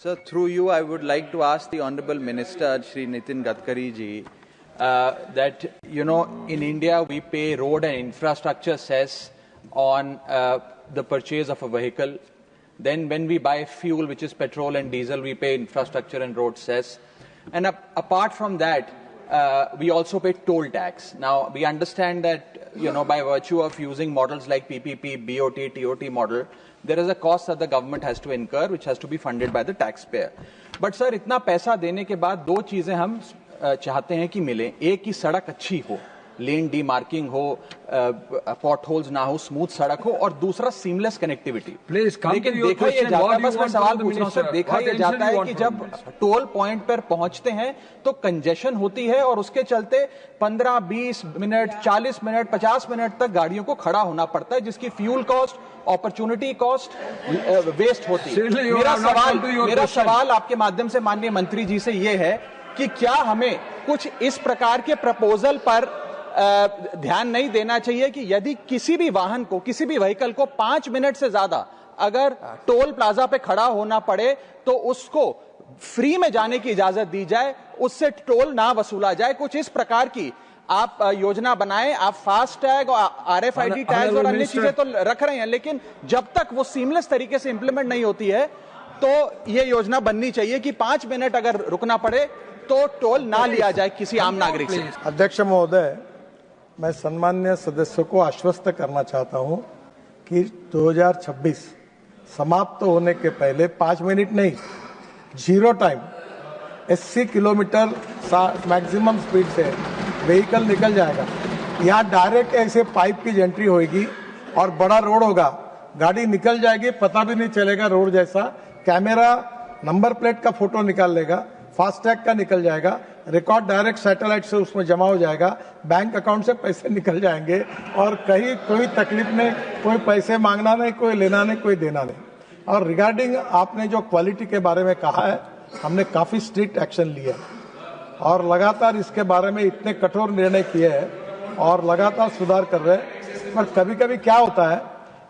Sir, through you, I would like to ask the Honorable Minister, Shri Nitin Gadkari ji, that, in India, we pay road and infrastructure cess on the purchase of a vehicle. Then when we buy fuel, which is petrol and diesel, we pay infrastructure and road cess. And apart from that, we also pay toll tax. Now, we understand that, by virtue of using models like PPP, BOT, TOT model, there is a cost that the government has to incur, which has to be funded by the taxpayer. But sir, इतना पैसा देने के बाद दो चीजें हम चाहते हैं कि मिले. एक की सड़क अच्छी हो, लेन डीमार्किंग हो, पॉट होल्स ना हो, स्मूथ सड़क हो, और दूसरा सीमलेस कनेक्टिविटी. लेकिन देखा यह जाता है, बस मैं सवाल पूछ रहा हूं सर, देखा यह जाता है कि जब टोल पॉइंट पर पहुंचते हैं तो कंजेशन होती है और उसके चलते 15, 20 मिनट, 40 मिनट, 50 मिनट तक गाड़ियों को खड़ा होना पड़ता है, जिसकी fuel cost, opportunity cost waste होती है. मेरा सवाल आपके माध्यम से माननीय मंत्री जी से यह है कि क्या हमें कुछ इस प्रकार के प्रपोजल पर ध्यान नहीं देना चाहिए कि यदि किसी भी वाहन को, किसी भी व्हीकल को 5 मिनट से ज्यादा अगर टोल प्लाजा पे खड़ा होना पड़े तो उसको फ्री में जाने की इजाजत दी जाए, उससे टोल ना वसूला जाए. कुछ इस प्रकार की आप योजना बनाएं. आप फास्ट टैग और RFID टैग और अन्य चीजें तो रख रहे हैं, लेकिन जब तक वो सीमलेस तरीके से इंप्लीमेंट नहीं होती है तो ये योजना बननी चाहिए कि 5 मिनट अगर रुकना पड़े तो टोल ना लिया जाए किसी आम नागरिक से. अध्यक्ष महोदय, मैं सम्मान्य सदस्यों को आश्वस्त करना चाहता हूं कि 2026 समाप्त होने के पहले 5 मिनट नहीं, 0 टाइम 80 किलोमीटर मैक्सिमम स्पीड से व्हीकल निकल जाएगा. यहाँ डायरेक्ट ऐसे पाइप की एंट्री होगी और बड़ा रोड होगा, गाड़ी निकल जाएगी, पता भी नहीं चलेगा रोड जैसा. कैमरा नंबर प्लेट का फोटो निकाल लेगा, फास्टैग का निकल जाएगा, रिकॉर्ड डायरेक्ट सैटेलाइट से उसमें जमा हो जाएगा, बैंक अकाउंट से पैसे निकल जाएंगे और कहीं कोई तकलीफ नहीं, कोई पैसे मांगना नहीं, कोई लेना नहीं, कोई देना नहीं. और रिगार्डिंग आपने जो क्वालिटी के बारे में कहा है, हमने काफी स्ट्रिक्ट एक्शन लिया और लगातार इसके बारे में इतने कठोर निर्णय किए हैं और लगातार सुधार कर रहे हैं. पर कभी कभी क्या होता है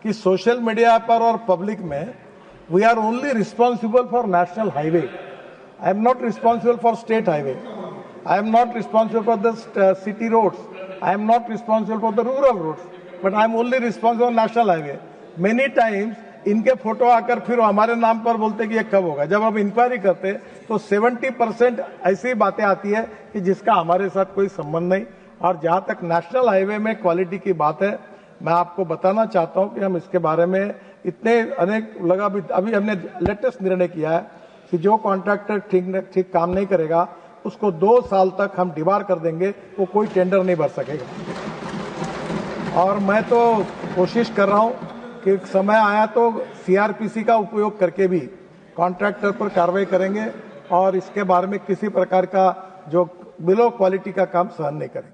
कि सोशल मीडिया पर और पब्लिक में we are only responsible for national highway. I am not responsible for state highway. I am not responsible for the city roads. I am not responsible for the rural roads. But I am only responsible for national highway. Many times इनके photo आकर फिर हमारे नाम पर बोलते कि ये कब होगा. जब हम इंक्वायरी करते तो 70% ऐसी बातें आती है कि जिसका हमारे साथ कोई संबंध नहीं. और जहाँ तक नेशनल हाईवे में क्वालिटी की बात है, मैं आपको बताना चाहता हूँ कि हम इसके बारे में इतने अनेक अभी हमने लेटेस्ट निर्णय किया है कि जो कॉन्ट्रैक्टर ठीक काम नहीं करेगा उसको 2 साल तक हम डिबार कर देंगे, वो कोई टेंडर नहीं भर सकेगा. और मैं तो कोशिश कर रहा हूं कि समय आया तो CRPC का उपयोग करके भी कॉन्ट्रैक्टर पर कार्रवाई करेंगे और इसके बारे में किसी प्रकार का जो बिलो क्वालिटी का काम सहन नहीं करेंगे.